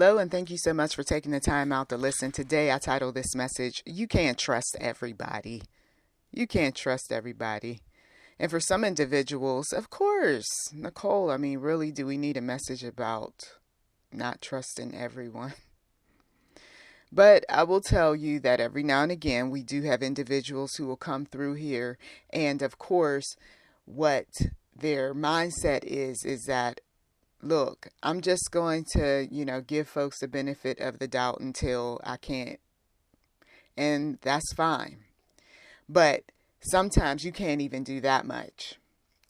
Hello, and thank you so much for taking the time out to listen. Today, I titled this message, You Can't Trust Everybody. You can't trust everybody. And for some individuals, of course, Nicole, really, do we need a message about not trusting everyone? But I will tell you that every now and again, we do have individuals who will come through here. And of course, what their mindset is that, look, I'm just going to, give folks the benefit of the doubt until I can't. And that's fine. But sometimes you can't even do that much.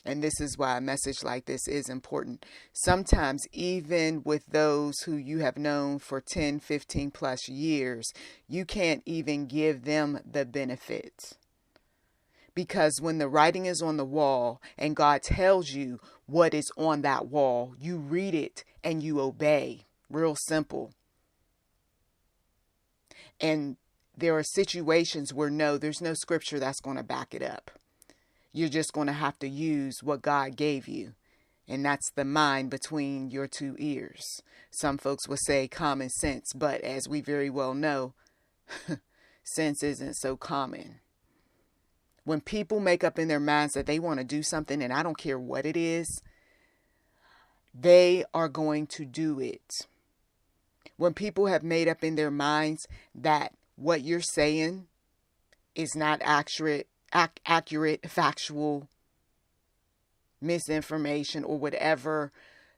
And this is why a message like this is important. Sometimes even with those who you have known for 10, 15 plus years, you can't even give them the benefit. Because when the writing is on the wall and God tells you what is on that wall, you read it and you obey. Real simple. And there are situations where there's no scripture that's going to back it up. You're just going to have to use what God gave you. And that's the mind between your two ears. Some folks would say common sense, but as we very well know, sense isn't so common. When people make up in their minds that they want to do something, and I don't care what it is, they are going to do it. When people have made up in their minds that what you're saying is not accurate, factual, misinformation, or whatever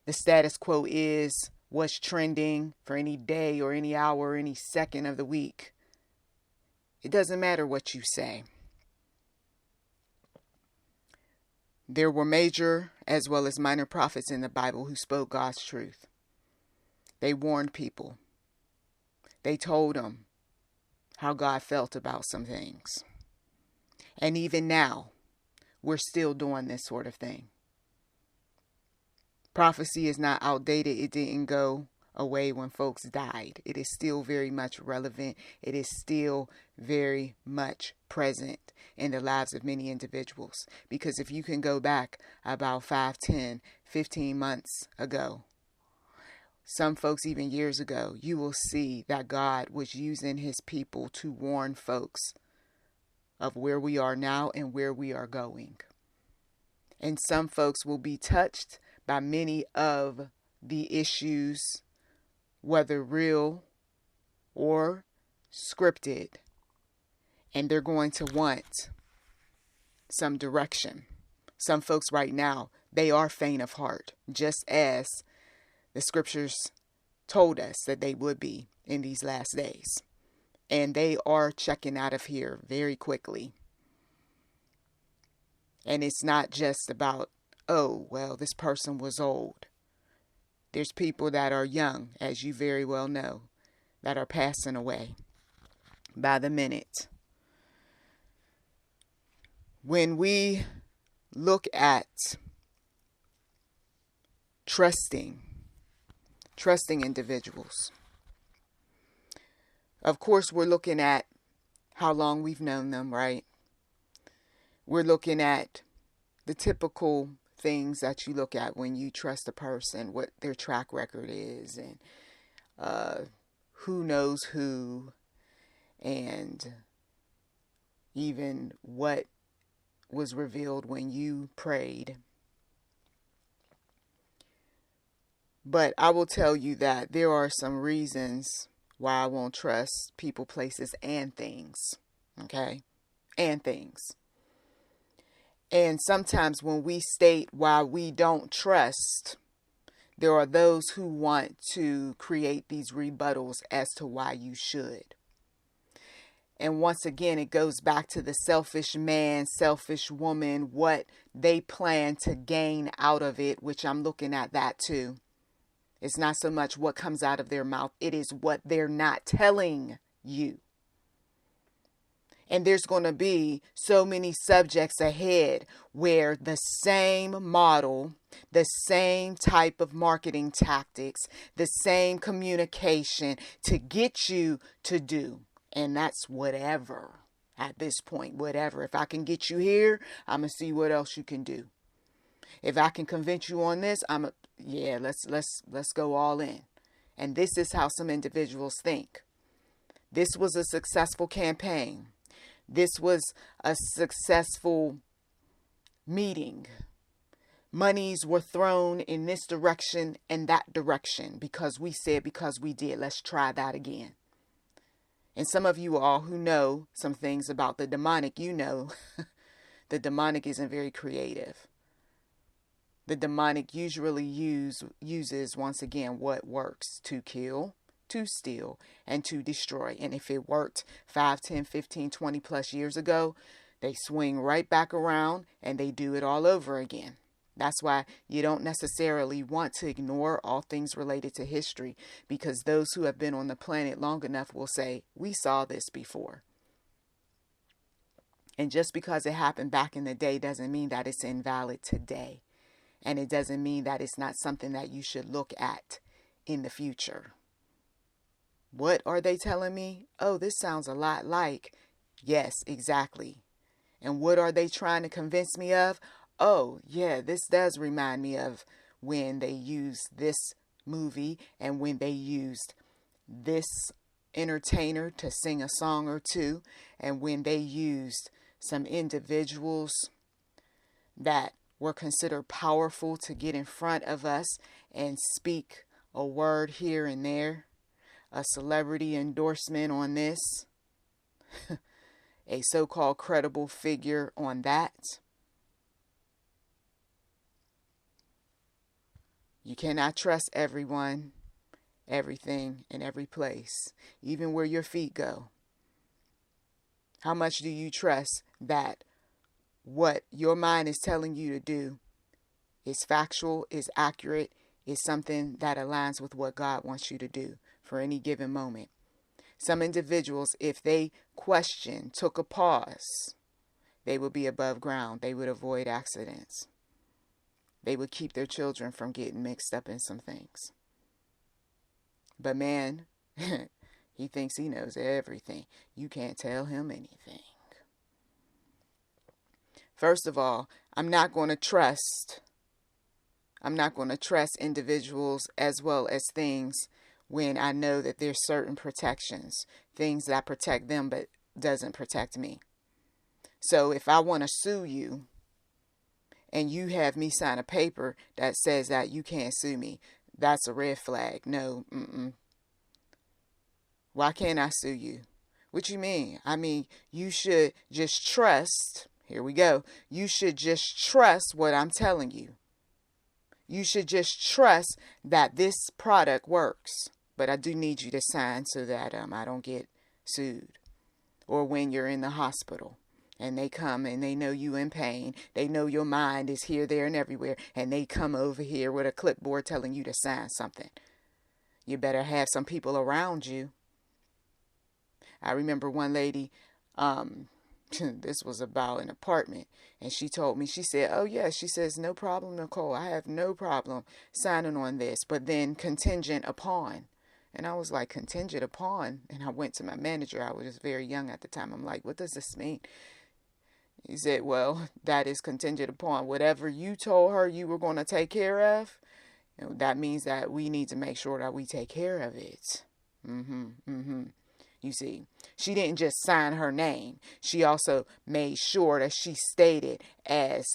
the status quo is, what's trending for any day or any hour or any second of the week, it doesn't matter what you say. There were major as well as minor prophets in the Bible who spoke God's truth. They warned people. They told them how God felt about some things. And even now, we're still doing this sort of thing. Prophecy is not outdated. It didn't go away when folks died. It is still very much relevant. It is still very much present in the lives of many individuals. Because if you can go back about 5, 10, 15 months ago, some folks even years ago, you will see that God was using his people to warn folks of where we are now and where we are going. And some folks will be touched by many of the issues, whether real or scripted, and they're going to want some direction. Some folks right now, they are faint of heart, just as the scriptures told us that they would be in these last days. And they are checking out of here very quickly. And it's not just about, oh, well, this person was old. There's people that are young, as you very well know, that are passing away by the minute. When we look at trusting individuals, of course, we're looking at how long we've known them, right? We're looking at the typical things that you look at when you trust a person, what their track record is, and who knows who, and even what was revealed when you prayed. But I will tell you that there are some reasons why I won't trust people, places, and things. Okay? And things. And sometimes when we state why we don't trust, there are those who want to create these rebuttals as to why you should. And once again, it goes back to the selfish man, selfish woman, what they plan to gain out of it, which I'm looking at that too. It's not so much what comes out of their mouth. It is what they're not telling you. And there's going to be so many subjects ahead where the same model, the same type of marketing tactics, the same communication to get you to do. And that's whatever at this point, whatever. If I can get you here, I'm going to see what else you can do. If I can convince you on this, let's go all in. And this is how some individuals think. This was a successful campaign. This was a successful meeting. Monies were thrown in this direction and that direction because we did. Let's try that again. And some of you all who know some things about the demonic, you know the demonic isn't very creative. The demonic usually uses, once again, what works: to kill, to steal, and to destroy. And if it worked 5, 10, 15, 20 plus years ago, they swing right back around and they do it all over again. That's why you don't necessarily want to ignore all things related to history, because those who have been on the planet long enough will say, we saw this before. And just because it happened back in the day doesn't mean that it's invalid today. And it doesn't mean that it's not something that you should look at in the future. What are they telling me? Oh, this sounds a lot like. Yes, exactly. And what are they trying to convince me of? Oh, yeah, this does remind me of when they used this movie and when they used this entertainer to sing a song or two, and when they used some individuals that were considered powerful to get in front of us and speak a word here and there, a celebrity endorsement on this, a so-called credible figure on that. You cannot trust everyone, everything, and every place, even where your feet go. How much do you trust that what your mind is telling you to do is factual, is accurate, is something that aligns with what God wants you to do for any given moment? Some individuals, if they took a pause, they would be above ground. They would avoid accidents. They would keep their children from getting mixed up in some things. But man, he thinks he knows everything. You can't tell him anything. First of all, I'm not going to trust individuals as well as things when I know that there's certain protections, things that protect them but doesn't protect me. So if I want to sue you, and you have me sign a paper that says that you can't sue me, that's a red flag. No, Why can't I sue you? What you mean? I mean, you should just trust. Here we go. You should just trust what I'm telling you. You should just trust that this product works. But I do need you to sign so that I don't get sued. Or when you're in the hospital and they come and they know you in pain, they know your mind is here, there, and everywhere, and they come over here with a clipboard telling you to sign something. You better have some people around you. I remember one lady, this was about an apartment, and she told me, she said, oh yeah, she says, no problem, Nicole, I have no problem signing on this, but then contingent upon. And I was like, contingent upon? And I went to my manager. I was just very young at the time. I'm like, what does this mean? He said, well, that is contingent upon whatever you told her you were going to take care of. You know, that means that we need to make sure that we take care of it. You see, she didn't just sign her name. She also made sure that she stated as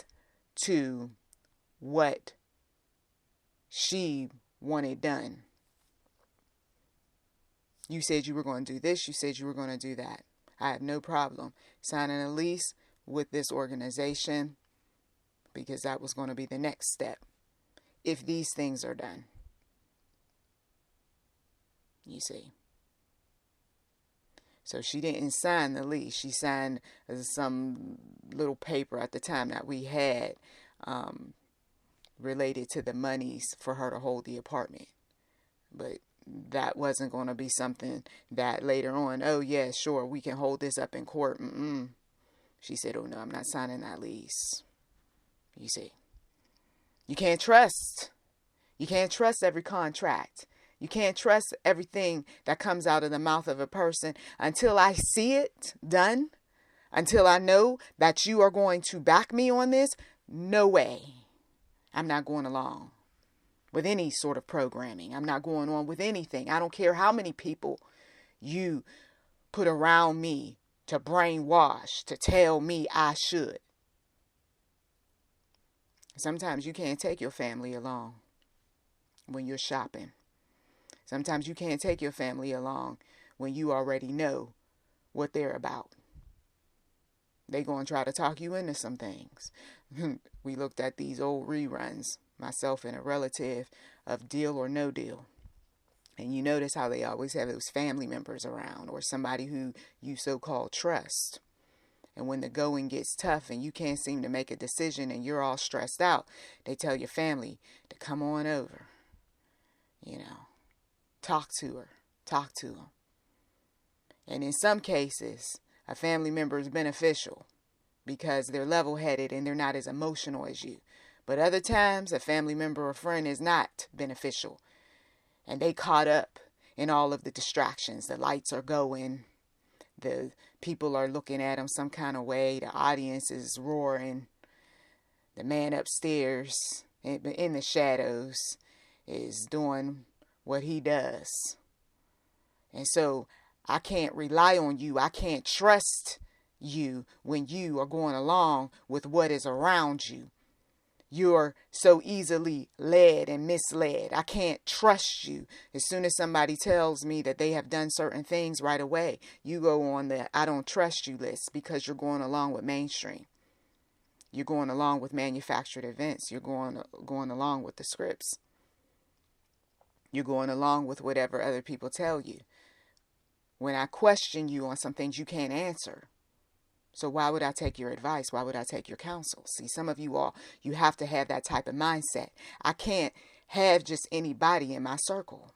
to what she wanted done. You said you were going to do this. You said you were going to do that. I have no problem signing a lease with this organization because that was going to be the next step if these things are done. You see. So she didn't sign the lease. She signed some little paper at the time that we had related to the monies for her to hold the apartment. But that wasn't going to be something that later on, oh yeah, sure, we can hold this up in court. She said, oh no, I'm not signing that lease. You see, you can't trust. You can't trust every contract. You can't trust everything that comes out of the mouth of a person until I see it done, until I know that you are going to back me on this. No way. I'm not going along. with any sort of programming. I'm not going on with anything. I don't care how many people you put around me to brainwash, to tell me I should. Sometimes you can't take your family along when you're shopping. Sometimes you can't take your family along when you already know what they're about. They're going to try to talk you into some things. We looked at these old reruns, myself and a relative, of Deal or No Deal. And you notice how they always have those family members around or somebody who you so-called trust. And when the going gets tough and you can't seem to make a decision and you're all stressed out, they tell your family to come on over. Talk to her, talk to them. And in some cases, a family member is beneficial because they're level-headed and they're not as emotional as you. But other times, a family member or friend is not beneficial. And they caught up in all of the distractions. The lights are going. The people are looking at them some kind of way. The audience is roaring. The man upstairs in the shadows is doing what he does. And so I can't rely on you. I can't trust you when you are going along with what is around you. You're so easily led and misled. I can't trust you. As soon as somebody tells me that they have done certain things, right away, you go on the I don't trust you list because you're going along with mainstream. You're going along with manufactured events. You're going along with the scripts. You're going along with whatever other people tell you. When I question you on some things you can't answer. So why would I take your advice? Why would I take your counsel? See, some of you all, you have to have that type of mindset. I can't have just anybody in my circle.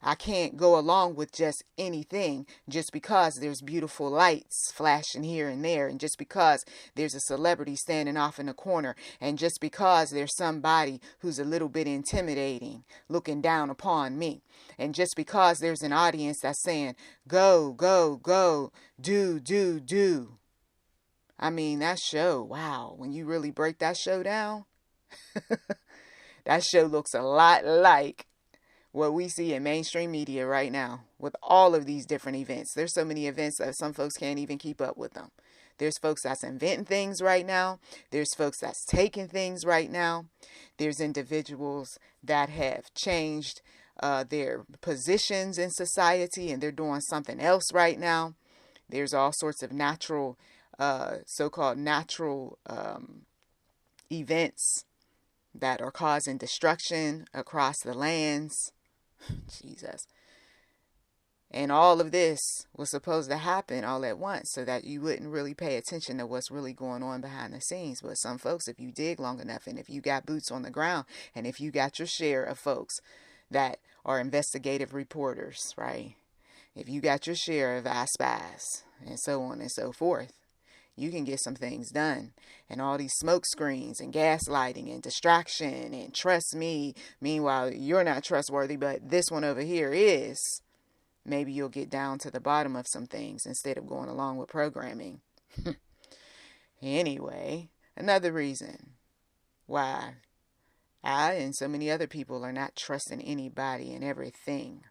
I can't go along with just anything just because there's beautiful lights flashing here and there, and just because there's a celebrity standing off in the corner, and just because there's somebody who's a little bit intimidating looking down upon me, and just because there's an audience that's saying, go, go, go, do, do, do. I mean, that show, wow, when you really break that show down, that show looks a lot like what we see in mainstream media right now with all of these different events. There's so many events that some folks can't even keep up with them. There's folks that's inventing things right now. There's folks that's taking things right now. There's individuals that have changed their positions in society and they're doing something else right now. There's all sorts of natural so-called natural events that are causing destruction across the lands. Jesus. And all of this was supposed to happen all at once so that you wouldn't really pay attention to what's really going on behind the scenes. But some folks, if you dig long enough and if you got boots on the ground and if you got your share of folks that are investigative reporters, right? If you got your share of spies and so on and so forth, you can get some things done. And all these smoke screens and gaslighting and distraction and trust me, meanwhile, you're not trustworthy, but this one over here is. Maybe you'll get down to the bottom of some things instead of going along with programming. Anyway, another reason why I and so many other people are not trusting anybody and everything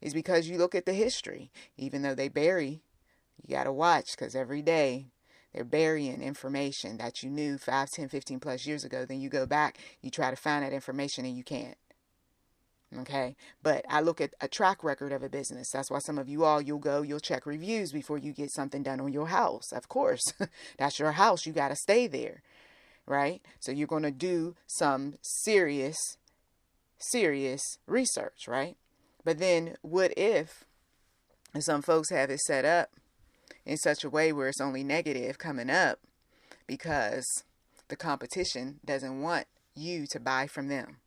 is because you look at the history. Even though they bury, you got to watch because every day they're burying information that you knew 5, 10, 15 plus years ago. Then you go back, you try to find that information and you can't. Okay. But I look at a track record of a business. That's why some of you all, you'll check reviews before you get something done on your house. Of course, that's your house. You got to stay there. Right. So you're going to do some serious research. Right. But then what if some folks have it set up in such a way where it's only negative coming up because the competition doesn't want you to buy from them,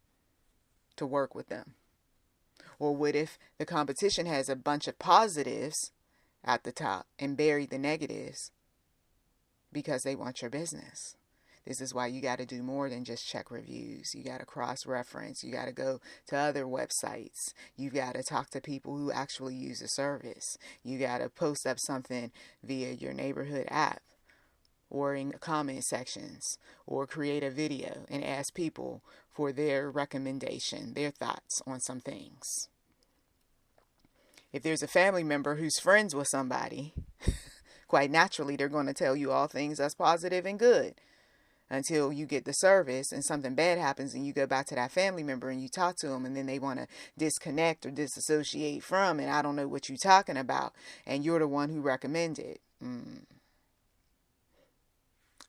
to work with them? Or what if the competition has a bunch of positives at the top and bury the negatives because they want your business? This is why you got to do more than just check reviews. You got to cross-reference. You got to go to other websites. You got to talk to people who actually use the service. You got to post up something via your neighborhood app or in comment sections, or create a video and ask people for their recommendation, their thoughts on some things. If there's a family member who's friends with somebody, quite naturally they're going to tell you all things that's positive and good until you get the service and something bad happens and you go back to that family member and you talk to them and then they want to disconnect or disassociate from, and I don't know what you're talking about, and you're the one who recommended.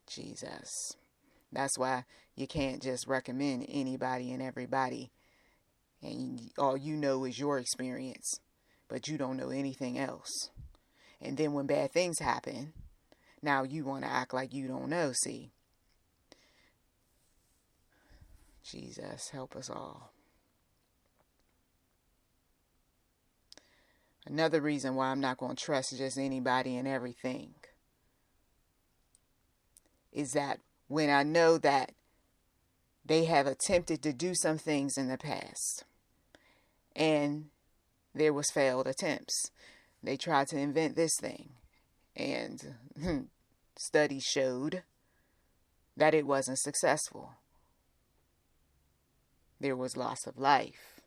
Jesus. That's why you can't just recommend anybody and everybody, and all you know is your experience, but you don't know anything else. And then when bad things happen, now you want to act like you don't know. See, Jesus, help us all. Another reason why I'm not going to trust just anybody and everything is that when I know that they have attempted to do some things in the past and there was failed attempts. They tried to invent this thing and studies showed that it wasn't successful. There was loss of life,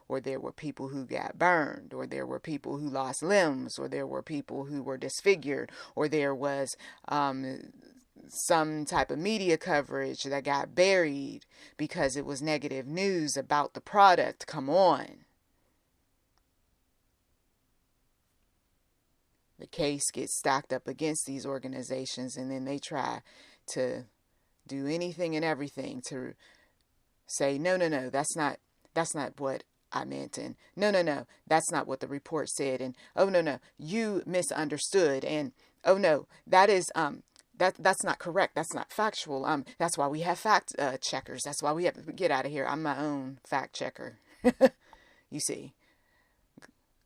or there were people who got burned, or there were people who lost limbs, or there were people who were disfigured, or there was some type of media coverage that got buried because it was negative news about the product. Come on. The case gets stacked up against these organizations, and then they try to do anything and everything to say, no, that's not what I meant, and no, that's not what the report said, and oh no, you misunderstood, and oh no, that is that's not correct, that's not factual. That's why we have fact checkers. That's why we have to get out of here. I'm my own fact checker. You see,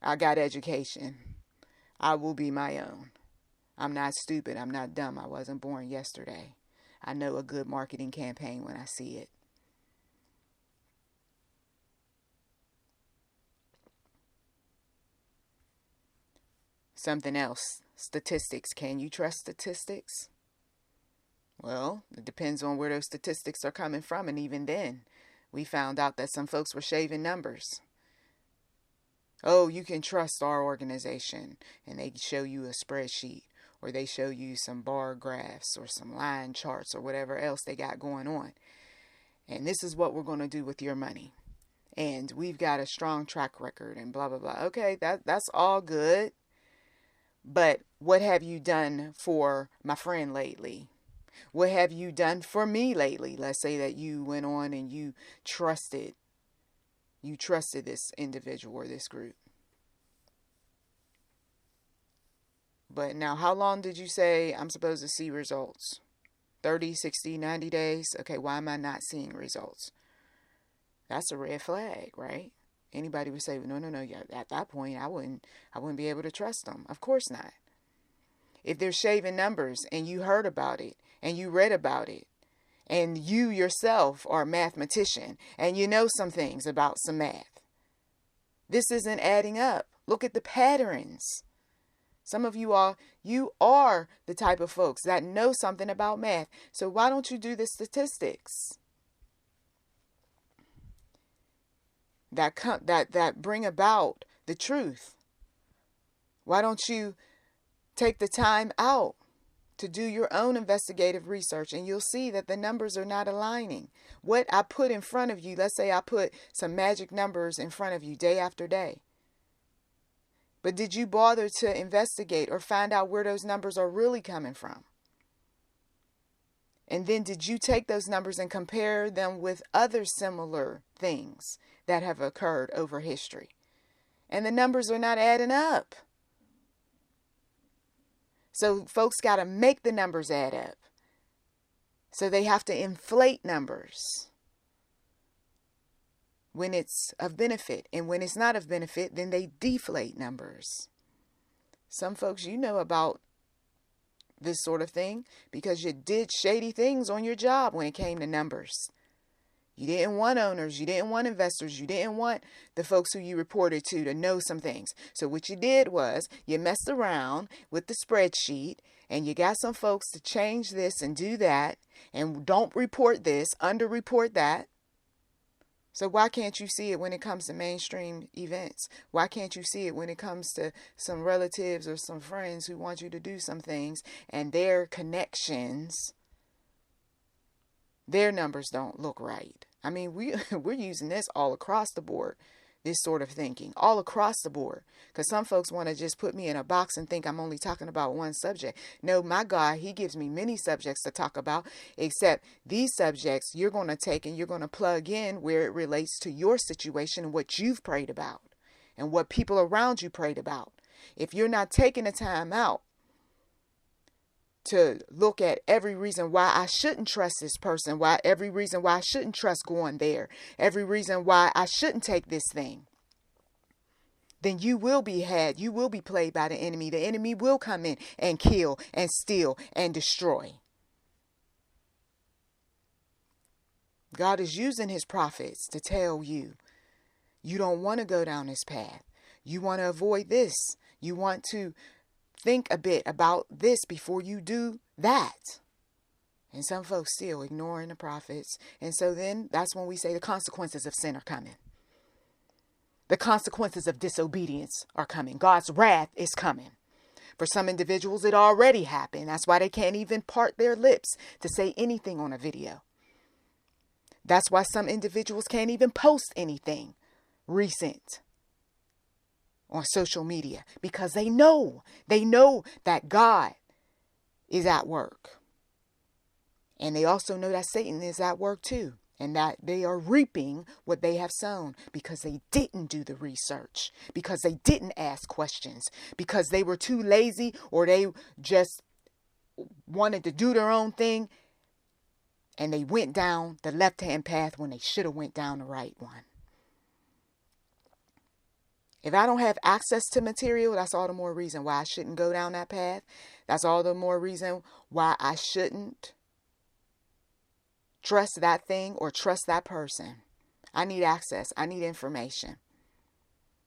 I got education. I will be my own. I'm not stupid. I'm not dumb. I wasn't born yesterday. I know a good marketing campaign when I see it. Something else. Statistics. Can you trust statistics? Well, it depends on where those statistics are coming from. And even then, we found out that some folks were shaving numbers. Oh, you can trust our organization. And they show you a spreadsheet, or they show you some bar graphs or some line charts or whatever else they got going on. And this is what we're going to do with your money. And we've got a strong track record and blah, blah, blah. Okay, that's all good. But what have you done for my friend lately? What have you done for me lately? Let's say that you went on and you trusted this individual or this group. But now, how long did you say I'm supposed to see results? 30, 60, 90 days? Okay, why am I not seeing results? That's a red flag, right? Anybody would say, no, yeah, at that point, I wouldn't be able to trust them. Of course not. If they're shaving numbers and you heard about it and you read about it, and you yourself are a mathematician and you know some things about some math, this isn't adding up. Look at the patterns. Some of you are the type of folks that know something about math. So why don't you do the statistics that bring about the truth? Why don't you take the time out to do your own investigative research, and you'll see that the numbers are not aligning. What I put in front of you, let's say I put some magic numbers in front of you day after day. But did you bother to investigate or find out where those numbers are really coming from? And then did you take those numbers and compare them with other similar things that have occurred over history? And the numbers are not adding up. So folks got to make the numbers add up. So they have to inflate numbers when it's of benefit. And when it's not of benefit, then they deflate numbers. Some folks, you know about this sort of thing because you did shady things on your job when it came to numbers. You didn't want owners. You didn't want investors. You didn't want the folks who you reported to know some things. So what you did was you messed around with the spreadsheet and you got some folks to change this and do that and don't report this, underreport that. So why can't you see it when it comes to mainstream events? Why can't you see it when it comes to some relatives or some friends who want you to do some things and their connections, their numbers don't look right? I mean, we're using this all across the board, this sort of thinking, all across the board. Because some folks want to just put me in a box and think I'm only talking about one subject. No, my God, he gives me many subjects to talk about, except these subjects you're going to take and you're going to plug in where it relates to your situation and what you've prayed about and what people around you prayed about. If you're not taking the time out to look at every reason why I shouldn't trust this person, every reason why I shouldn't trust going there, every reason why I shouldn't take this thing, then you will be played by the enemy. The enemy will come in and kill and steal and destroy. God is using his prophets to tell you, you don't want to go down this path. You want to avoid this. You want to think a bit about this before you do that. And some folks still ignoring the prophets. And so then that's when we say the consequences of sin are coming. The consequences of disobedience are coming. God's wrath is coming. For some individuals, it already happened. That's why they can't even part their lips to say anything on a video. That's why some individuals can't even post anything recent on social media, because they know that God is at work. And they also know that Satan is at work too, and that they are reaping what they have sown because they didn't do the research, because they didn't ask questions, because they were too lazy, or they just wanted to do their own thing and they went down the left-hand path when they should have went down the right one. If I don't have access to material, that's all the more reason why I shouldn't go down that path. That's all the more reason why I shouldn't trust that thing or trust that person. I need access. I need information.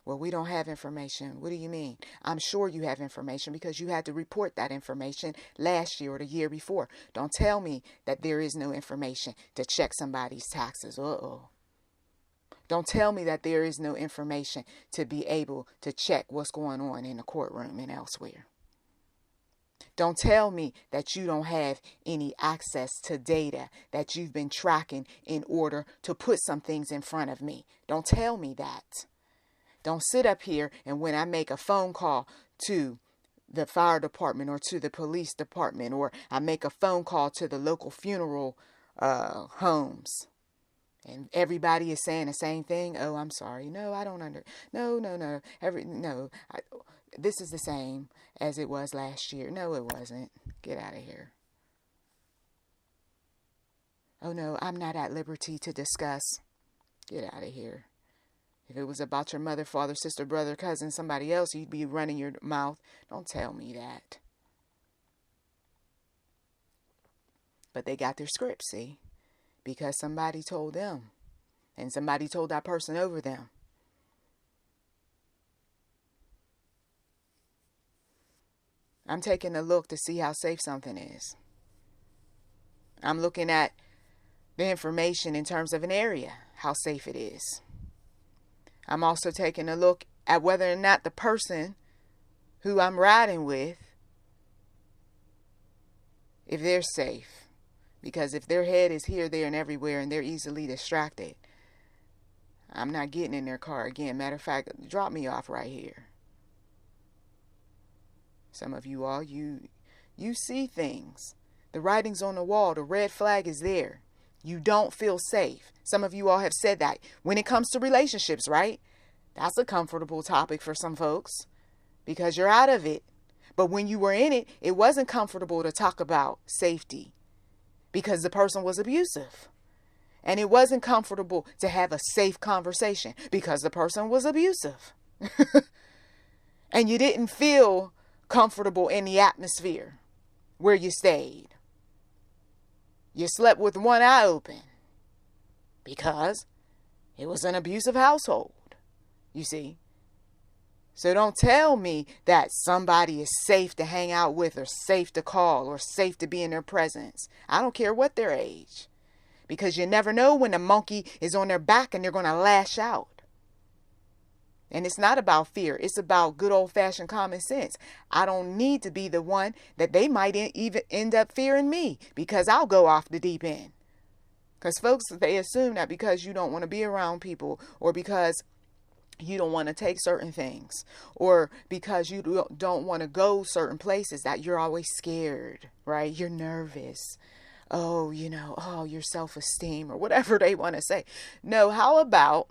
Well, we don't have information. What do you mean? I'm sure you have information because you had to report that information last year or the year before. Don't tell me that there is no information to check somebody's taxes. Don't tell me that there is no information to be able to check what's going on in the courtroom and elsewhere. Don't tell me that you don't have any access to data that you've been tracking in order to put some things in front of me. Don't tell me that. Don't sit up here and when I make a phone call to the fire department or to the police department, or I make a phone call to the local funeral homes, and everybody is saying the same thing. Oh, I'm sorry. No, I don't No. This is the same as it was last year. No, it wasn't. Get out of here. Oh, no, I'm not at liberty to discuss. Get out of here. If it was about your mother, father, sister, brother, cousin, somebody else, you'd be running your mouth. Don't tell me that. But they got their script, see? Because somebody told them. And somebody told that person over them. I'm taking a look to see how safe something is. I'm looking at the information in terms of an area, how safe it is. I'm also taking a look at whether or not the person who I'm riding with, if they're safe. Because if their head is here, there, and everywhere, and they're easily distracted, I'm not getting in their car again. Matter of fact, drop me off right here. Some of you all, you see things. The writing's on the wall. The red flag is there. You don't feel safe. Some of you all have said that. When it comes to relationships, right? That's a comfortable topic for some folks because you're out of it. But when you were in it, it wasn't comfortable to talk about safety because the person was abusive. And it wasn't comfortable to have a safe conversation because the person was abusive. And you didn't feel comfortable in the atmosphere where you stayed. You slept with one eye open because it was an abusive household, you see. So don't tell me that somebody is safe to hang out with or safe to call or safe to be in their presence. I don't care what their age, because you never know when a monkey is on their back and they're going to lash out. And it's not about fear. It's about good old-fashioned common sense. I don't need to be the one that they might even end up fearing me, because I'll go off the deep end. Because folks, they assume that because you don't want to be around people, or because you don't want to take certain things, or because you don't want to go certain places, that you're always scared, right? You're nervous. Oh, your self-esteem, or whatever they want to say. No, how about,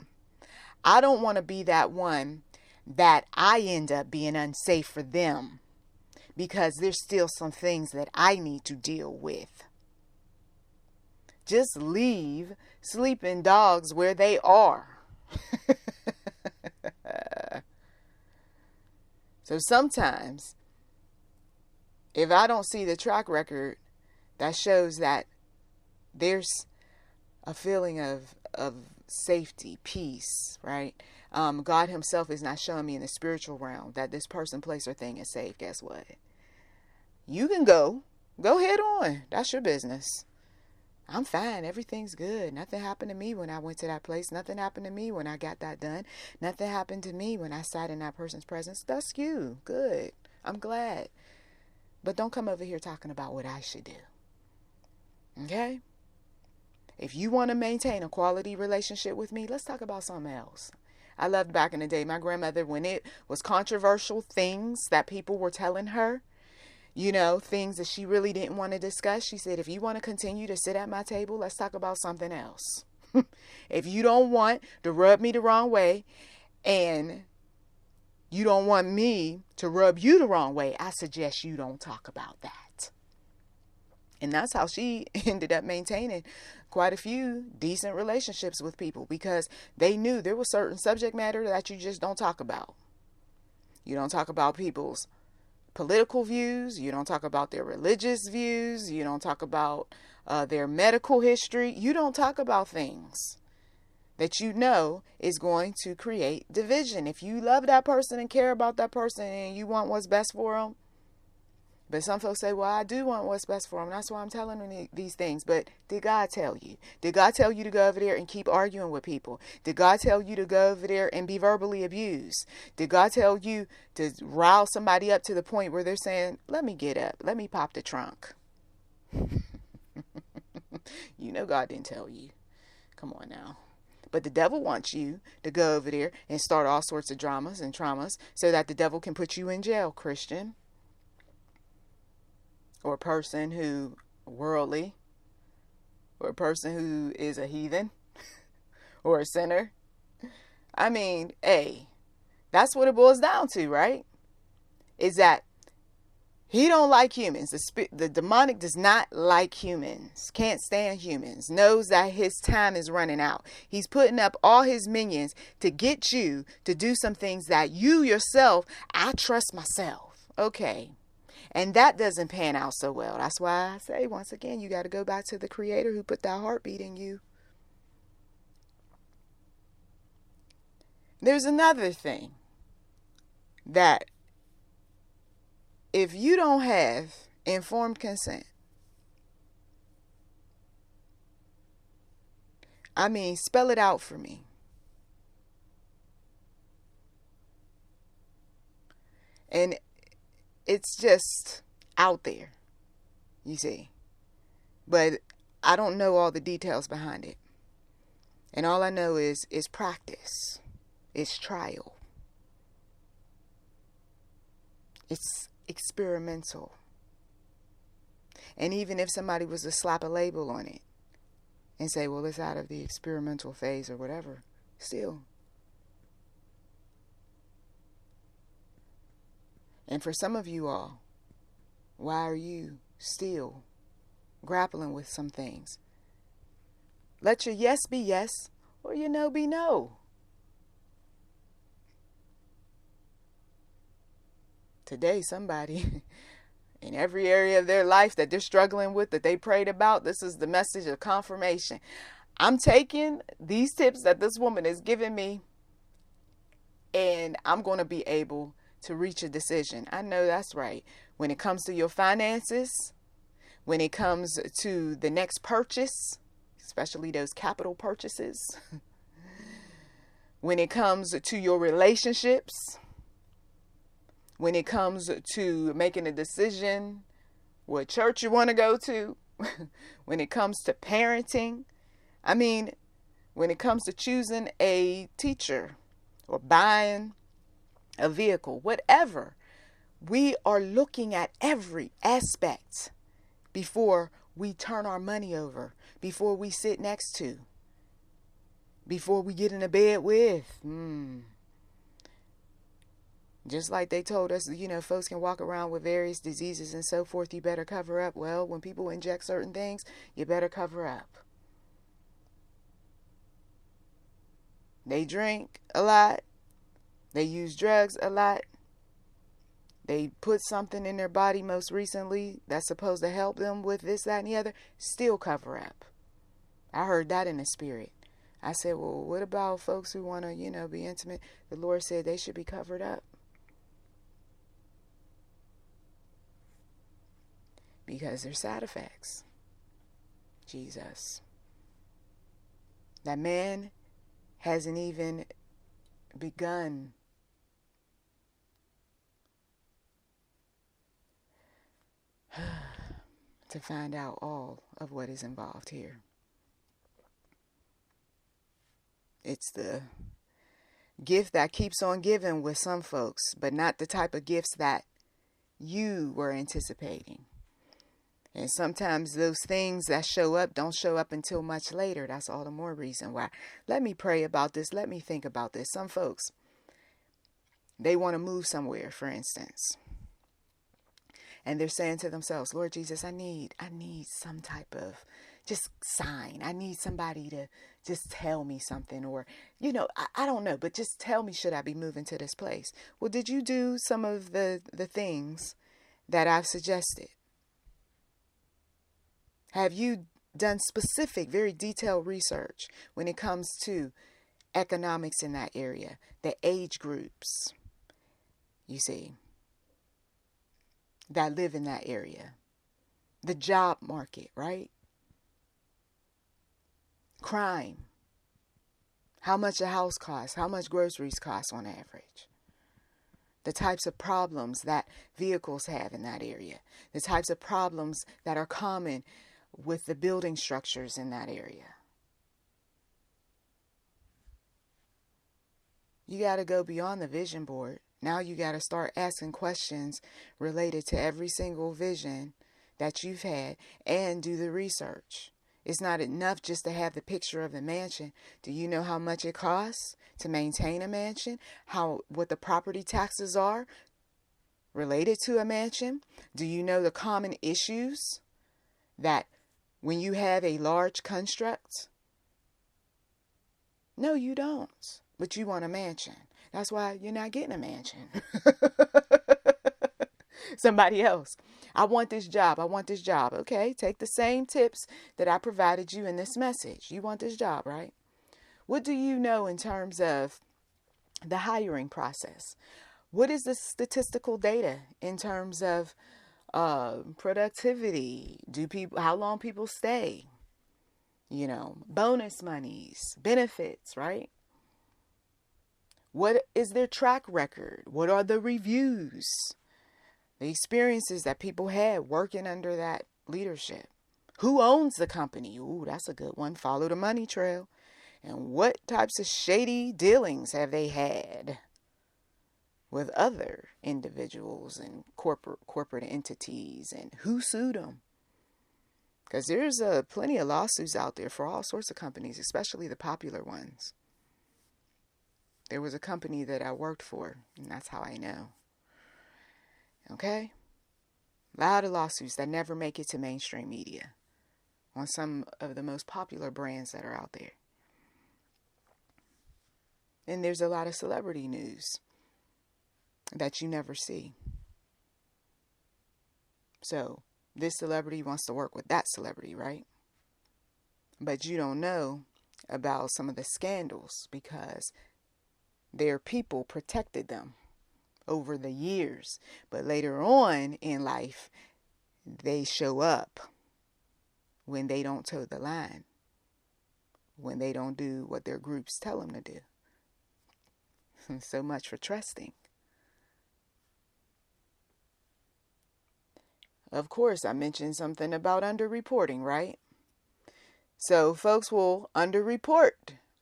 I don't want to be that one that I end up being unsafe for them, because there's still some things that I need to deal with. Just leave sleeping dogs where they are. So sometimes, if I don't see the track record that shows that there's a feeling of safety, peace, right? God himself is not showing me in the spiritual realm that this person, place, or thing is safe. Guess what? You can go head on. That's your business. I'm fine. Everything's good. Nothing happened to me when I went to that place. Nothing happened to me when I got that done. Nothing happened to me when I sat in that person's presence. That's you. Good. I'm glad. But don't come over here talking about what I should do. Okay? If you want to maintain a quality relationship with me, let's talk about something else. I loved back in the day, my grandmother, when it was controversial things that people were telling her, things that she really didn't want to discuss. She said, if you want to continue to sit at my table, let's talk about something else. If you don't want to rub me the wrong way, and you don't want me to rub you the wrong way, I suggest you don't talk about that. And that's how she ended up maintaining quite a few decent relationships with people, because they knew there was certain subject matter that you just don't talk about. You don't talk about people's political views. You don't talk about their religious views. You don't talk about their medical history. You don't talk about things that is going to create division. If you love that person and care about that person and you want what's best for them. But some folks say, well, I do want what's best for them. That's why I'm telling them these things. But did God tell you? Did God tell you to go over there and keep arguing with people? Did God tell you to go over there and be verbally abused? Did God tell you to rile somebody up to the point where they're saying, let me get up, let me pop the trunk? God didn't tell you. Come on now. But the devil wants you to go over there and start all sorts of dramas and traumas so that the devil can put you in jail, Christian. Or a person who worldly, or a person who is a heathen, or a sinner. I mean, that's what it boils down to, right? Is that he don't like humans. The demonic does not like humans, can't stand humans, knows that his time is running out. He's putting up all his minions to get you to do some things that you yourself, I trust myself. Okay. And that doesn't pan out so well. That's why I say, once again, you got to go back to the Creator who put that heartbeat in you. There's another thing, that if you don't have informed consent, spell it out for me. And it's just out there, you see. But I don't know all the details behind it. And all I know is practice. It's trial. It's experimental. And even if somebody was to slap a label on it and say, well, it's out of the experimental phase or whatever, still. And for some of you all, why are you still grappling with some things? Let your yes be yes, or your no be no. Today, somebody in every area of their life that they're struggling with, that they prayed about, this is the message of confirmation. I'm taking these tips that this woman is giving me, and I'm going to be able to reach a decision. I know that's right. When it comes to your finances, when it comes to the next purchase, especially those capital purchases, when it comes to your relationships, when it comes to making a decision what church you want to go to, when it comes to parenting, I mean, when it comes to choosing a teacher or buying a vehicle, whatever, we are looking at every aspect before we turn our money over, before we sit next to, before we get in a bed with. Just like they told us, folks can walk around with various diseases and so forth, you better cover up. Well, when people inject certain things, you better cover up. They drink a lot. They use drugs a lot. They put something in their body most recently that's supposed to help them with this, that, and the other. Still cover up. I heard that in the spirit. I said, well, what about folks who want to, be intimate? The Lord said they should be covered up. Because there's side effects. Jesus. That man hasn't even begun to find out all of what is involved here. It's the gift that keeps on giving with some folks, but not the type of gifts that you were anticipating. And sometimes those things that show up don't show up until much later. That's all the more reason why. Let me pray about this. Let me think about this. Some folks, they want to move somewhere, for instance. And they're saying to themselves, Lord Jesus, I need some type of just sign. I need somebody to just tell me something, or, I don't know, but just tell me, should I be moving to this place? Well, did you do some of the things that I've suggested? Have you done specific, very detailed research when it comes to economics in that area, the age groups, you see, that live in that area, the job market, right? Crime, how much a house costs, how much groceries cost on average, the types of problems that vehicles have in that area, the types of problems that are common with the building structures in that area. You got to go beyond the vision board. Now you got to start asking questions related to every single vision that you've had and do the research. It's not enough just to have the picture of the mansion. Do you know how much it costs to maintain a mansion? What the property taxes are related to a mansion? Do you know the common issues that when you have a large construct? No, you don't. But you want a mansion. That's why you're not getting a mansion. Somebody else. I want this job. I want this job. Okay, take the same tips that I provided you in this message. You want this job, right? What do you know in terms of the hiring process? What is the statistical data in terms of productivity? How long people stay? Bonus monies, benefits, right? What is their track record? What are the reviews? The experiences that people had working under that leadership. Who owns the company? Ooh, that's a good one. Follow the money trail. And what types of shady dealings have they had with other individuals and corporate entities, and who sued them? Because there's plenty of lawsuits out there for all sorts of companies, especially the popular ones. There was a company that I worked for, and that's how I know. Okay? A lot of lawsuits that never make it to mainstream media on some of the most popular brands that are out there. And there's a lot of celebrity news that you never see. So this celebrity wants to work with that celebrity, right? But you don't know about some of the scandals because their people protected them over the years. But later on in life, they show up when they don't toe the line, when they don't do what their groups tell them to do. So much for trusting. Of course, I mentioned something about underreporting, right? So folks will underreport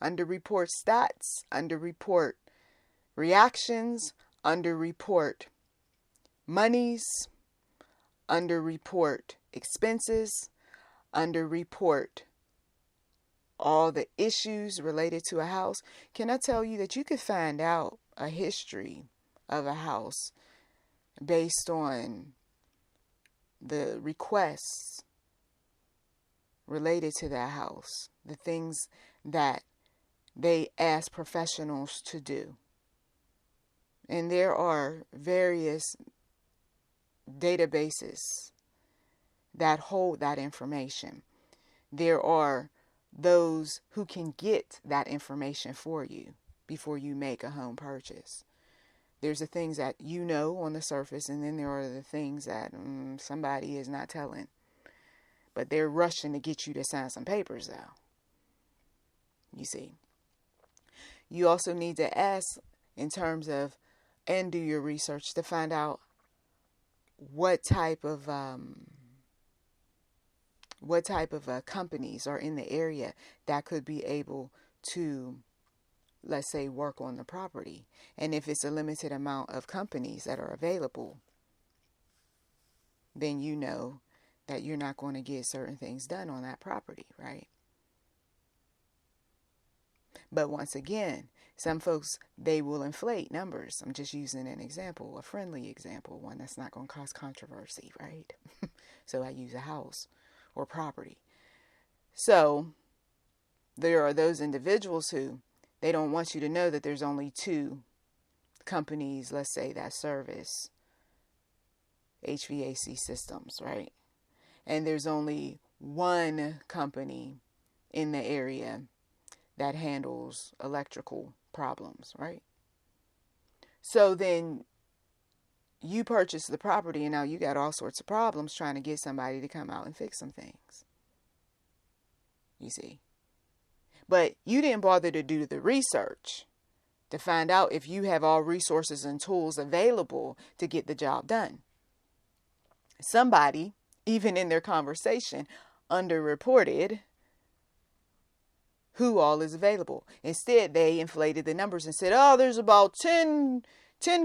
stats, underreport reactions, underreport monies, underreport expenses, underreport all the issues related to a house. Can I tell you that you could find out a history of a house based on the requests related to that house, the things that they ask professionals to do. And there are various databases that hold that information. There are those who can get that information for you before you make a home purchase. There's the things that you know on the surface, and then there are the things that somebody is not telling. But they're rushing to get you to sign some papers, though. You see. You also need to ask in terms of, and do your research to find out what type of companies are in the area that could be able to, let's say, work on the property. And if it's a limited amount of companies that are available, then you know that you're not going to get certain things done on that property, right? But once again, some folks, they will inflate numbers. I'm just using an example, a friendly example, one that's not going to cause controversy, right? So I use a house or property. So there are those individuals who, they don't want you to know that there's only 2 companies, let's say, that service HVAC systems, right? And there's only 1 company in the area that handles electrical problems, right? So then you purchase the property and now you got all sorts of problems trying to get somebody to come out and fix some things. You see? But you didn't bother to do the research to find out if you have all resources and tools available to get the job done. Somebody, even in their conversation, underreported who all is available. Instead, they inflated the numbers and said, oh, there's about 10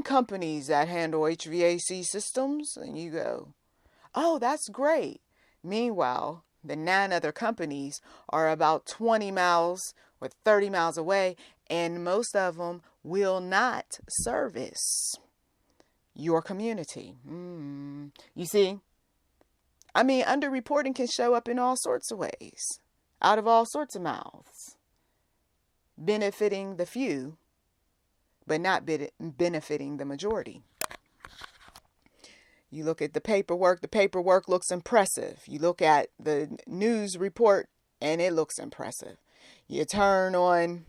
companies that handle HVAC systems. And you go, oh, that's great. Meanwhile, the 9 other companies are about 20 miles or 30 miles away, and most of them will not service your community. You see? I mean, underreporting can show up in all sorts of ways, out of all sorts of mouths, benefiting the few, but not benefiting the majority. You look at the paperwork looks impressive. You look at the news report, and it looks impressive. You turn on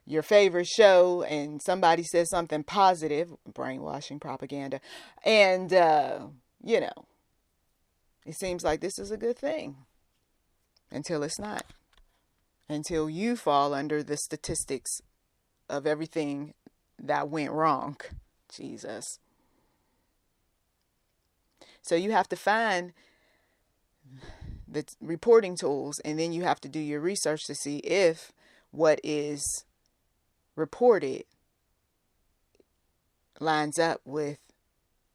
your favorite show, and somebody says something positive, brainwashing propaganda, and, it seems like this is a good thing. Until it's not. Until you fall under the statistics of everything that went wrong. Jesus. So you have to find the reporting tools, and then you have to do your research to see if what is reported lines up with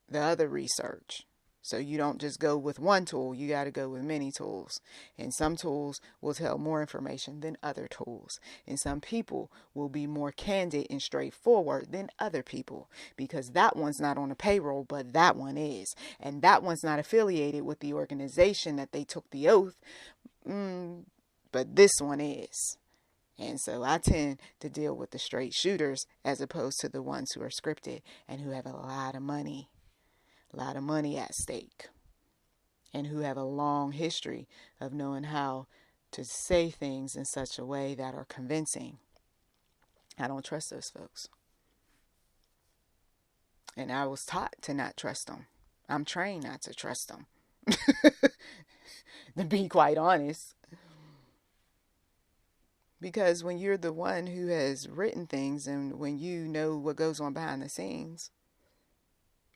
the other research. So you don't just go with one tool, you got to go with many tools. And some tools will tell more information than other tools. And some people will be more candid and straightforward than other people, because that one's not on a payroll, but that one is. And that one's not affiliated with the organization that they took the oath, but this one is. And so I tend to deal with the straight shooters as opposed to the ones who are scripted and who have a lot of money at stake, and who have a long history of knowing how to say things in such a way that are convincing. I don't trust those folks. And I was taught to not trust them. I'm trained not to trust them. To be quite honest. Because when you're the one who has written things and when you know what goes on behind the scenes,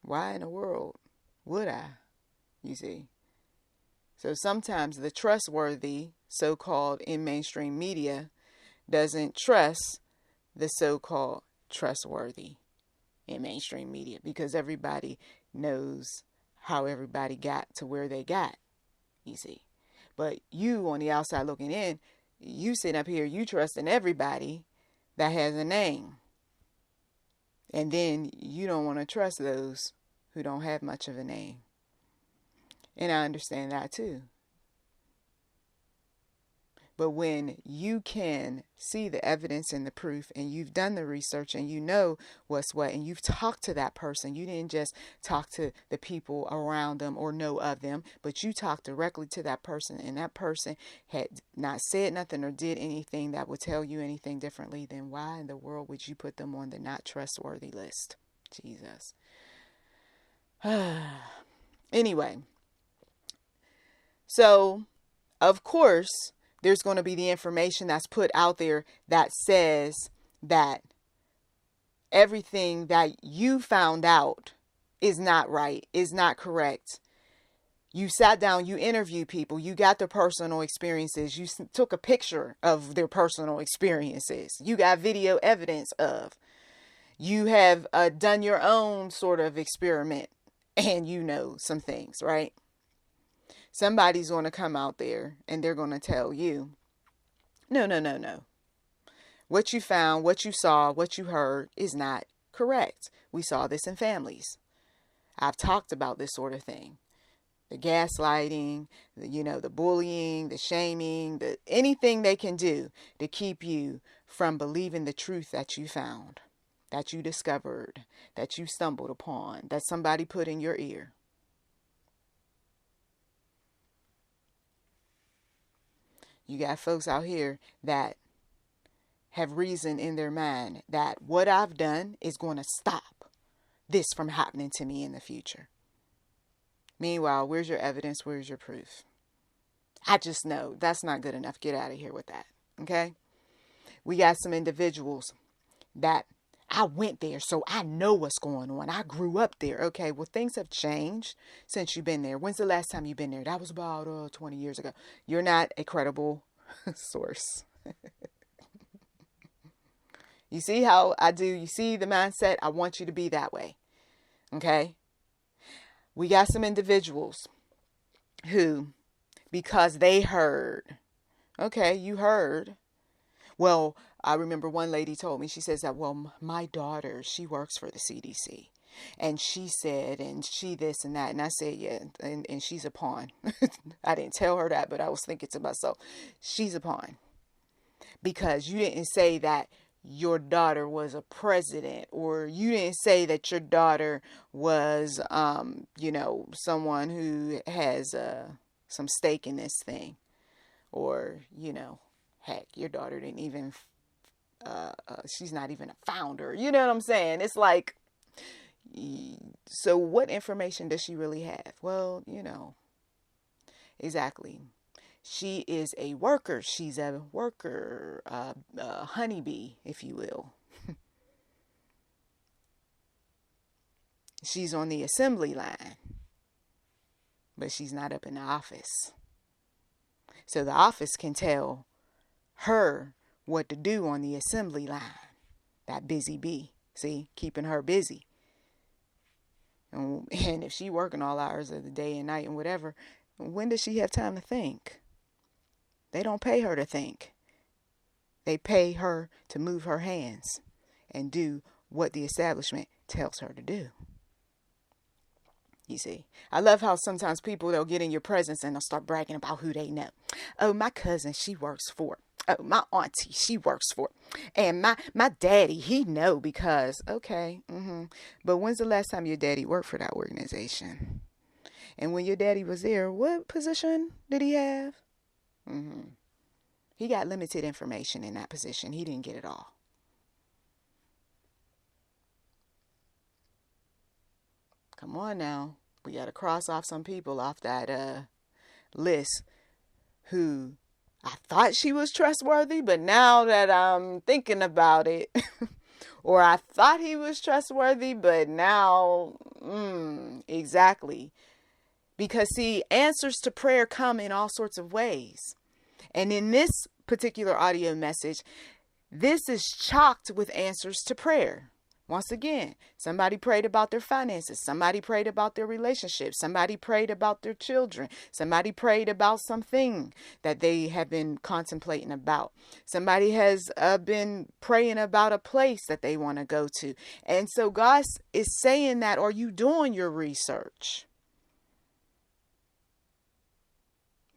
why in the world would I? You see? So sometimes the trustworthy, so-called in mainstream media, doesn't trust the so-called trustworthy in mainstream media because everybody knows how everybody got to where they got, you see. But you on the outside looking in, you sit up here, you trusting everybody that has a name. And then you don't want to trust those who don't have much of a name. And I understand that too. But when you can see the evidence and the proof and you've done the research and you know what's what and you've talked to that person, you didn't just talk to the people around them or know of them, but you talked directly to that person and that person had not said nothing or did anything that would tell you anything differently, then why in the world would you put them on the not trustworthy list? Jesus. Anyway, so of course, there's going to be the information that's put out there that says that everything that you found out is not right, is not correct. You sat down, you interviewed people, you got their personal experiences, you took a picture of their personal experiences, you got video evidence of. You have done your own sort of experiment and you know some things, right? Somebody's going to come out there and they're going to tell you, no. What you found, what you saw, what you heard is not correct. We saw this in families. I've talked about this sort of thing. The gaslighting, the bullying, the shaming, anything they can do to keep you from believing the truth that you found, that you discovered, that you stumbled upon, that somebody put in your ear. You got folks out here that have reason in their mind that what I've done is going to stop this from happening to me in the future. Meanwhile, where's your evidence? Where's your proof? I just know that's not good enough. Get out of here with that. Okay? We got some individuals that I went there, so I know what's going on. I grew up there. Okay, well, things have changed since you've been there. When's the last time you've been there? That was about 20 years ago. You're not a credible source. You see how I do? You see the mindset? I want you to be that way. Okay? We got some individuals who, because they heard, okay, you heard. Well, I remember one lady told me, she says that, well, my daughter, she works for the CDC. And she said, and she this and that. And I said, yeah, and she's a pawn. I didn't tell her that, but I was thinking to myself, she's a pawn. Because you didn't say that your daughter was a president, or you didn't say that your daughter was, someone who has some stake in this thing. Or, heck, your daughter didn't even, she's not even a founder. You know what I'm saying? It's like, so what information does she really have? Well, exactly. She is a worker. She's a worker, a honeybee, if you will. She's on the assembly line, but she's not up in the office. So the office can tell her what to do on the assembly line. That busy bee, see, keeping her busy. And if she working all hours of the day and night and whatever, when does she have time to think? They don't pay her to think. They pay her to move her hands and do what the establishment tells her to do. You see, I love how sometimes people, they'll get in your presence and they'll start bragging about who they know. Oh, my cousin, she works for. Oh, my auntie, she works for. And my daddy, he know because, okay. But when's the last time your daddy worked for that organization? And when your daddy was there, what position did he have? He got limited information in that position. He didn't get it all. Come on now. We got to cross off some people off that list who I thought she was trustworthy, but now that I'm thinking about it, or I thought he was trustworthy, but now, exactly. Because see, answers to prayer come in all sorts of ways. And in this particular audio message, this is chocked with answers to prayer. Once again, somebody prayed about their finances. Somebody prayed about their relationships. Somebody prayed about their children. Somebody prayed about something that they have been contemplating about. Somebody has been praying about a place that they want to go to. And so God is saying that, are you doing your research?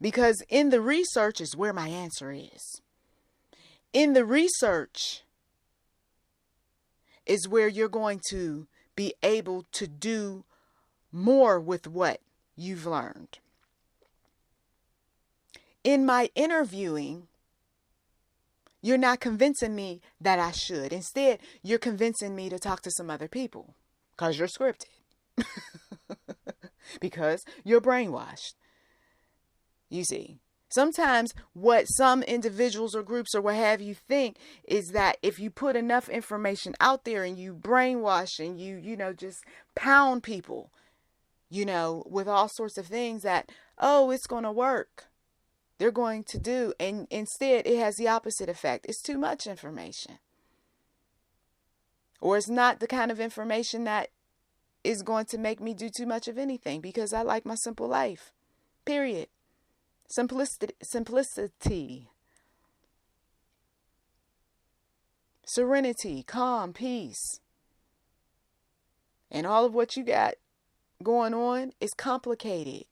Because in the research is where my answer is. In the research is where you're going to be able to do more with what you've learned. In my interviewing, you're not convincing me that I should. Instead, you're convincing me to talk to some other people because you're scripted. Because you're brainwashed. You see. Sometimes what some individuals or groups or what have you think is that if you put enough information out there and you brainwash and you just pound people, with all sorts of things that, it's going to work. They're going to do. And instead, it has the opposite effect. It's too much information. Or it's not the kind of information that is going to make me do too much of anything because I like my simple life. Period. Simplicity, serenity, calm, peace. And all of what you got going on is complicated.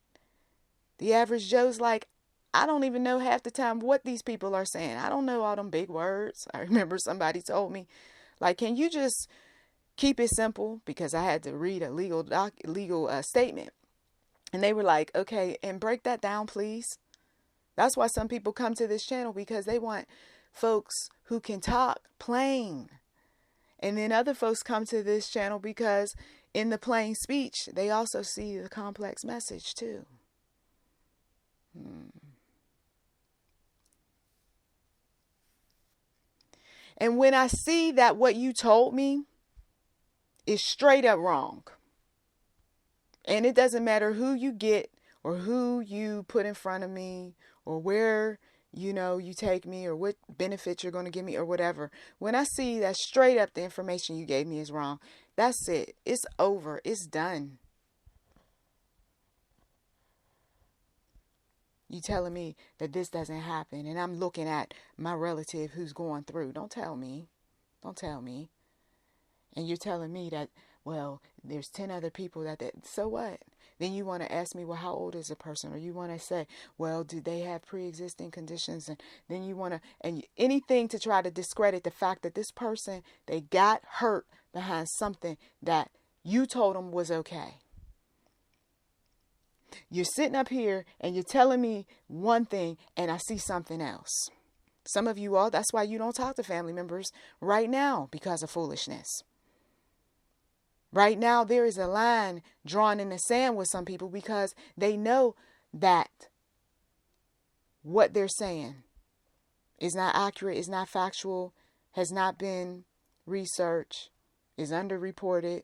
The average Joe's like, I don't even know half the time what these people are saying. I don't know all them big words. I remember somebody told me, like, can you just keep it simple? Because I had to read a legal statement. And they were like, okay, and break that down, please. That's why some people come to this channel, because they want folks who can talk plain. And then other folks come to this channel because in the plain speech, they also see the complex message too. And when I see that what you told me is straight up wrong, and it doesn't matter who you get or who you put in front of me or where, you take me or what benefits you're going to give me or whatever. When I see that straight up the information you gave me is wrong, that's it. It's over. It's done. You telling me that this doesn't happen and I'm looking at my relative who's going through. Don't tell me. Don't tell me. And you're telling me that, well, there's 10 other people that so what? Then you want to ask me, well, how old is a person? Or you want to say, well, do they have pre-existing conditions? And then you want to, and anything to try to discredit the fact that this person, they got hurt behind something that you told them was okay. You're sitting up here and you're telling me one thing and I see something else. Some of you all, that's why you don't talk to family members right now, because of foolishness. Right now, there is a line drawn in the sand with some people because they know that what they're saying is not accurate, is not factual, has not been researched, is underreported.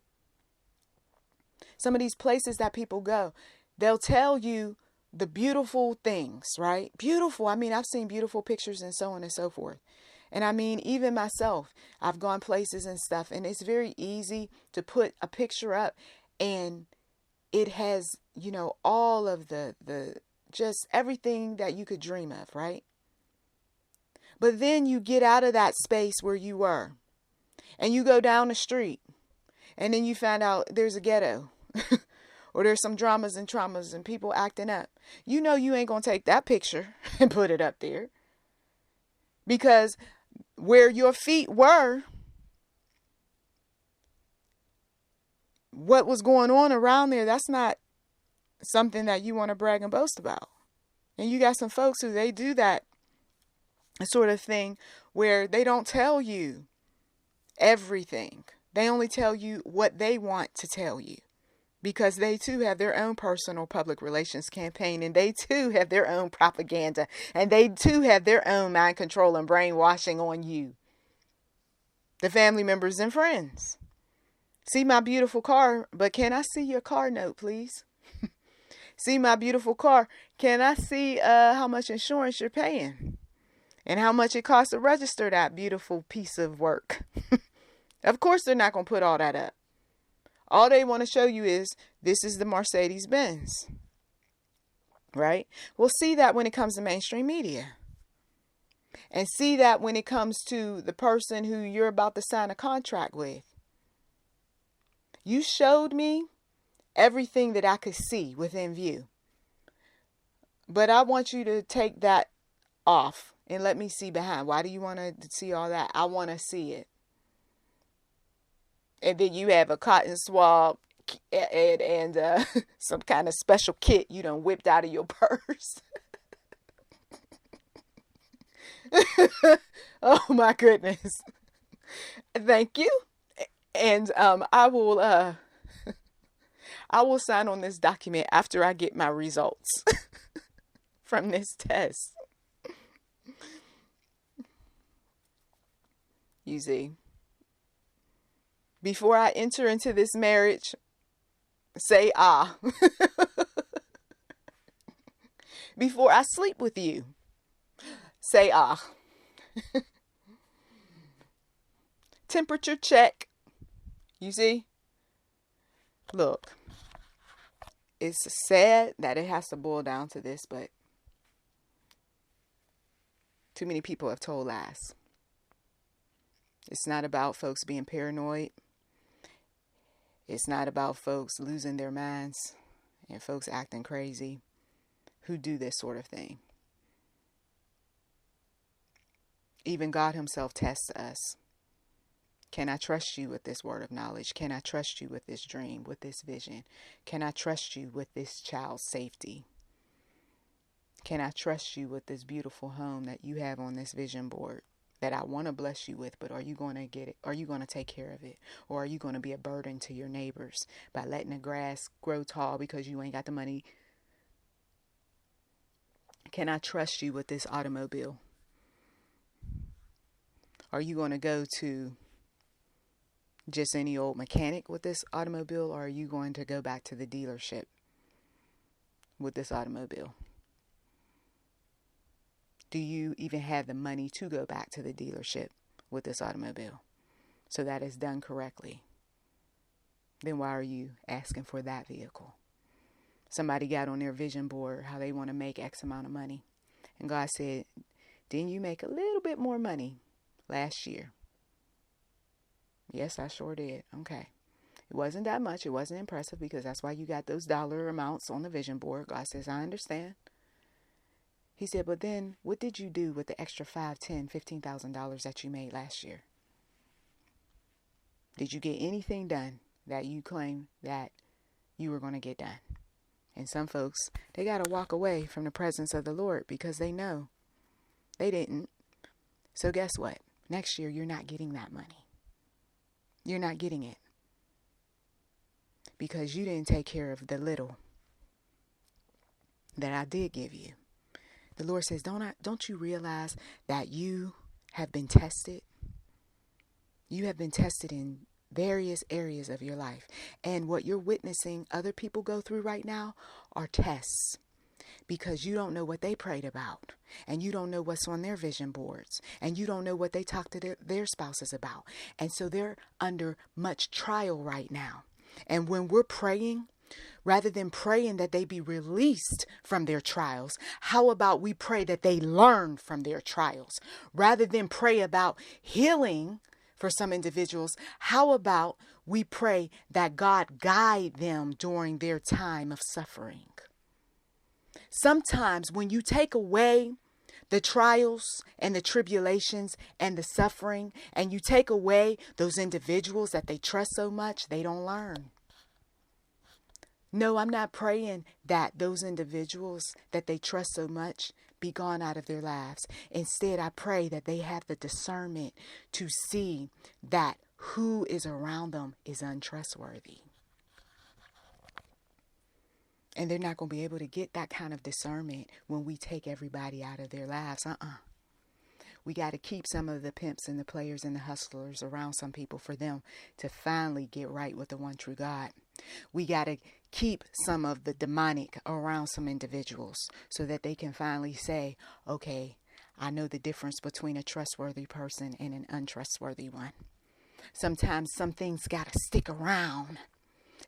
Some of these places that people go, they'll tell you the beautiful things, right? Beautiful. I mean, I've seen beautiful pictures and so on and so forth. And I mean, even myself, I've gone places and stuff, and it's very easy to put a picture up and it has, all of the just everything that you could dream of, right? But then you get out of that space where you were and you go down the street and then you find out there's a ghetto or there's some dramas and traumas and people acting up. You ain't going to take that picture and put it up there, because where your feet were, what was going on around there, that's not something that you want to brag and boast about. And you got some folks who they do that a sort of thing where they don't tell you everything. They only tell you what they want to tell you, because they too have their own personal public relations campaign, and they too have their own propaganda, and they too have their own mind control and brainwashing on you, the family members and friends. See my beautiful car, but can I see your car note, please? See my beautiful car, can I see how much insurance you're paying and how much it costs to register that beautiful piece of work? Of course they're not going to put all that up. All they want to show you is, this is the Mercedes Benz, right? We'll see that when it comes to mainstream media, and see that when it comes to the person who you're about to sign a contract with. You showed me everything that I could see within view, but I want you to take that off and let me see behind. Why do you want to see all that? I want to see it. And then you have a cotton swab and some kind of special kit you done whipped out of your purse. Oh my goodness. Thank you. And I will sign on this document after I get my results from this test. You see. Before I enter into this marriage, say ah. Before I sleep with you, say ah. Temperature check. You see? Look, it's sad that it has to boil down to this, but too many people have told lies. It's not about folks being paranoid. It's not about folks losing their minds and folks acting crazy who do this sort of thing. Even God himself tests us. Can I trust you with this word of knowledge? Can I trust you with this dream, with this vision? Can I trust you with this child's safety? Can I trust you with this beautiful home that you have on this vision board that I want to bless you with, but are you going to get it? Are you going to take care of it? Or are you going to be a burden to your neighbors by letting the grass grow tall because you ain't got the money? Can I trust you with this automobile? Are you going to go to just any old mechanic with this automobile, or are you going to go back to the dealership with this automobile? Do you even have the money to go back to the dealership with this automobile so that it's done correctly? Then why are you asking for that vehicle? Somebody got on their vision board how they want to make X amount of money. And God said, didn't you make a little bit more money last year? Yes, I sure did. Okay. It wasn't that much. It wasn't impressive, because that's why you got those dollar amounts on the vision board. God says, I understand. He said, but then what did you do with the extra $5,000, $10,000, $15,000 that you made last year? Did you get anything done that you claim that you were going to get done? And some folks, they got to walk away from the presence of the Lord because they know they didn't. So guess what? Next year, you're not getting that money. You're not getting it because you didn't take care of the little that I did give you. The Lord says, don't you realize that you have been tested? You have been tested in various areas of your life. And what you're witnessing other people go through right now are tests, because you don't know what they prayed about, and you don't know what's on their vision boards, and you don't know what they talk to their spouses about. And so they're under much trial right now. And when we're praying, rather than praying that they be released from their trials, how about we pray that they learn from their trials? Rather than pray about healing for some individuals, how about we pray that God guide them during their time of suffering? Sometimes when you take away the trials and the tribulations and the suffering, and you take away those individuals that they trust so much, they don't learn. No, I'm not praying that those individuals that they trust so much, be gone out of their lives. Instead, I pray that they have the discernment to see that who is around them is untrustworthy. And they're not going to be able to get that kind of discernment when we take everybody out of their lives. We got to keep some of the pimps and the players and the hustlers around some people for them to finally get right with the one true God. We got to keep some of the demonic around some individuals so that they can finally say, okay, I know the difference between a trustworthy person and an untrustworthy one. Sometimes some things got to stick around.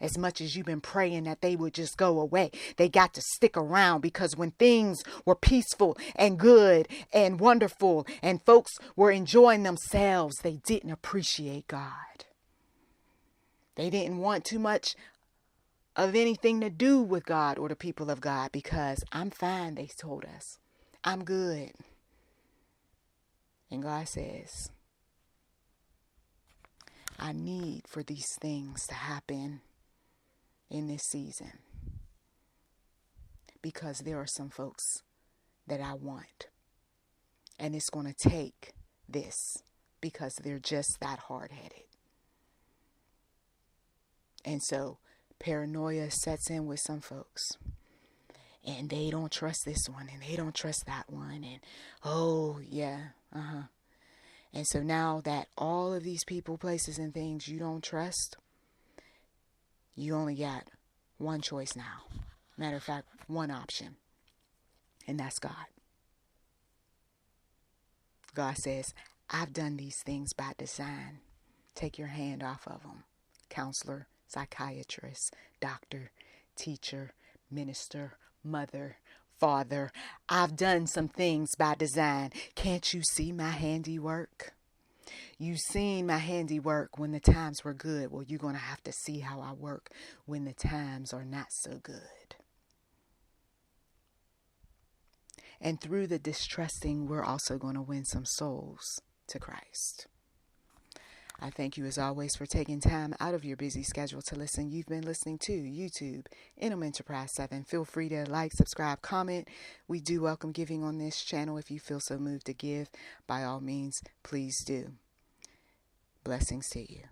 As much as you've been praying that they would just go away, they got to stick around, because when things were peaceful and good and wonderful and folks were enjoying themselves, they didn't appreciate God. They didn't want too much of anything to do with God or the people of God, because I'm fine, they told us. I'm good. And God says, I need for these things to happen in this season, because there are some folks that I want, and it's going to take this, because they're just that hard-headed. And so paranoia sets in with some folks, and they don't trust this one and they don't trust that one, and and so now that all of these people, places, and things you don't trust, you only got one choice now. Matter of fact, one option. And that's God. God says, I've done these things by design. Take your hand off of them. Counselor, psychiatrist, doctor, teacher, minister, mother, father. I've done some things by design. Can't you see my handiwork? You've seen my handiwork when the times were good. Well, you're going to have to see how I work when the times are not so good. And through the distrusting, we're also going to win some souls to Christ. I thank you as always for taking time out of your busy schedule to listen. You've been listening to YouTube, Inham Enterprise 7. Feel free to like, subscribe, comment. We do welcome giving on this channel. If you feel so moved to give, by all means, please do. Blessings to you.